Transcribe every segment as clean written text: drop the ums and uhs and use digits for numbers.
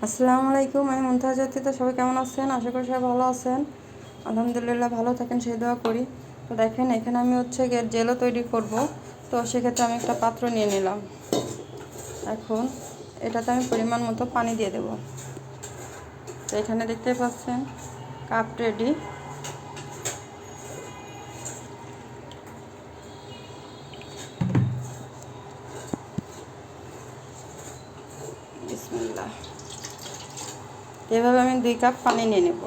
আসসালামু আলাইকুম, আমি মুমতাজ জ্যোতি। তো সবাই কেমন আছেন? আশা করি সবাই ভালো আছেন। আলহামদুলিল্লাহ ভালো থাকেন সেই দোয়া করি। তো দেখেন, এখানে আমি জেলো তৈরি করব। তো সেক্ষেত্রে আমি একটা পাত্র নিয়ে নিলাম। এখন এটাতে আমি পরিমাণ মতো পানি দিয়ে দেব। তো এখানে দেখতে পাচ্ছেন কাপ রেডি। বিসমিল্লাহ। এভাবে আমি 2 কাপ পানি নিয়ে নেব।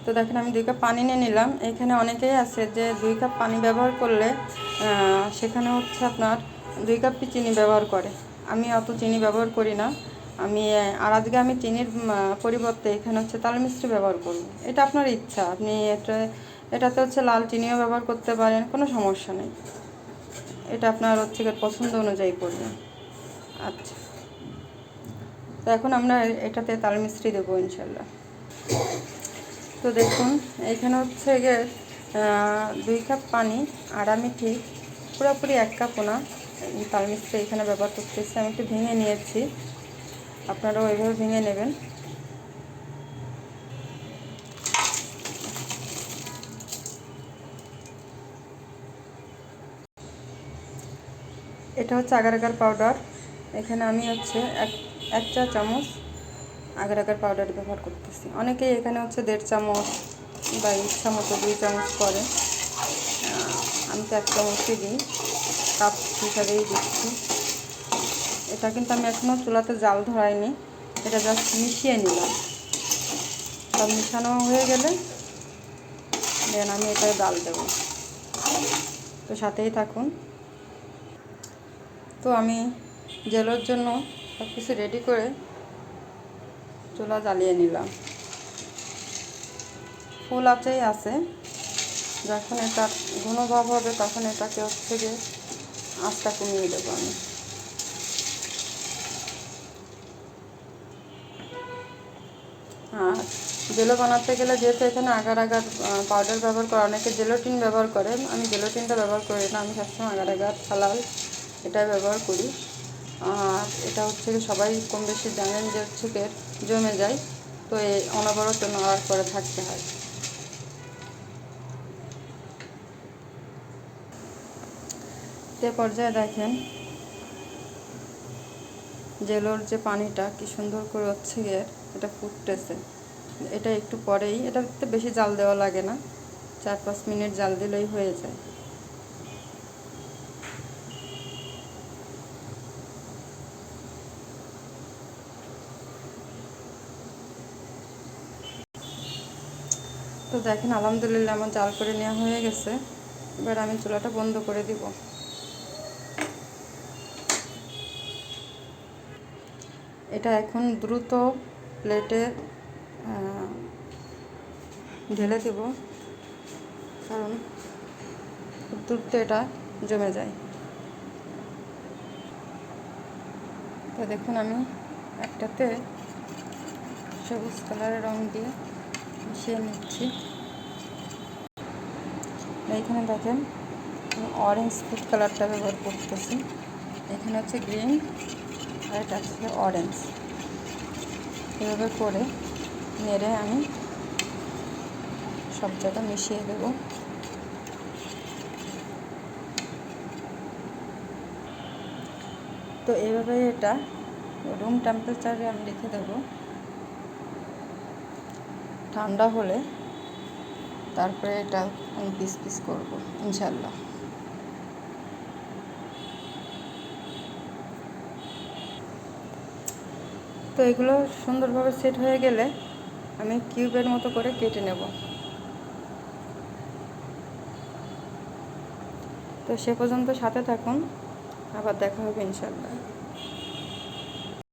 তো দেখেন, আমি 2 কাপ পানি নিয়ে নিলাম। এখানে অনেকেই আছে যে 2 কাপ পানি ব্যবহার করলে সেখানে আপনার 2 কাপ চিনি ব্যবহার করে। আমি অত চিনি ব্যবহার করি না। আজকে আমি চিনির পরিবর্তে এখানে তাল মিশ্রি ব্যবহার করব। এটা আপনার ইচ্ছা, আপনি এটাতে লাল চিনিও ব্যবহার করতে পারেন, কোনো সমস্যা নেই। এটা আপনার পছন্দ অনুযায়ী করবেন। আচ্ছা, তো এখন আমরা এটাতে তাল মিশ্রি দেবো ইনশাল্লাহ। তো দেখুন, এখানে 2 কাপ পানি, আর আমি ঠিক পুরোপুরি 1 কাপও না তাল মিশ্রি এখানে ব্যবহার করতেছি। আমি একটু ভেঙে নিয়েছি, আপনারাও ওইভাবে ভেঙে নেবেন। এটা আগার আগার পাউডার। এখানে আমি এক চা চামচ আগার আগার পাউডার ব্যবহার করতেছি। অনেকেই এখানে 1.5 চামচ বা ইচ্ছা মতো 2 চামচ করে। আমি তো 1 চামচই দিই, কাপ হিসাবেই দিচ্ছি। এটা কিন্তু আমি এখনও চুলাতে জাল ধরাইনি, এটা জাস্ট মিশিয়ে নিলাম। সব মিশানো হয়ে গেলে দেন আমি এটা জাল দেব। তো সাথেই থাকুন। তো আমি জেলোর জন্য সব কিছু রেডি করে চুলা জ্বালিয়ে নিলাম। ফুল আঁচেই আছে। যখন এটা ঘন ভাব হবে তখন এটাকে গিয়ে আঁচটা কমিয়ে দেবো আমি। আর জেলো বানাতে গেলে যেহেতু এখানে আগার আগার পাউডার ব্যবহার করে, অনেকে জেলোটিন ব্যবহার করে, আমি জেলোটিনটা ব্যবহার করি না। আমি সবসময় আগার আগার হালাল এটাই ব্যবহার করি। আর এটা সবাই কম বেশি জানেন যে জমে যায়। তো এই অনবরত নাড়ার করে থাকতে হয়। এ পর্যায়ে দেখেন জেলোর যে পানিটা কি সুন্দর করে এটা ফুটতেছে। এটা একটু পরেই, এটাতে বেশি জাল দেওয়া লাগে না, 4-5 মিনিট জাল দিলেই হয়ে যায়। তো দেখেন, আলহামদুলিল্লাহ আমার জাল করে নেওয়া হয়ে গেছে। এবার আমি চুলাটা বন্ধ করে দিব। এটা এখন দ্রুত প্লেটে ঢেলে দেব, কারণ খুব দ্রুত এটা জমে যায়। তো দেখুন, আমি একটাতে সবুজ কালারের রং দিয়ে মিশিয়ে নিচ্ছি। এইখানে দেখেন অরেঞ্জ ফুড কালারটা ব্যবহার করতেছি। এখানে গ্রিন আর এটা অরেঞ্জ। এভাবে করে নেড়ে আমি সব জায়গা মিশিয়ে দেব। তো এইভাবে এটা রুম টেম্পারেচারে আমি রেখে দেব। ঠান্ডা হলে তারপরে এটা আমি পিস পিস করব ইনশাল্লাহ। তো এগুলো সুন্দরভাবে সেট হয়ে গেলে আমি কিউবের মতো করে কেটে নেব। তো সে পর্যন্ত সাথে থাকুন, আবার দেখা হবে ইনশাল্লাহ।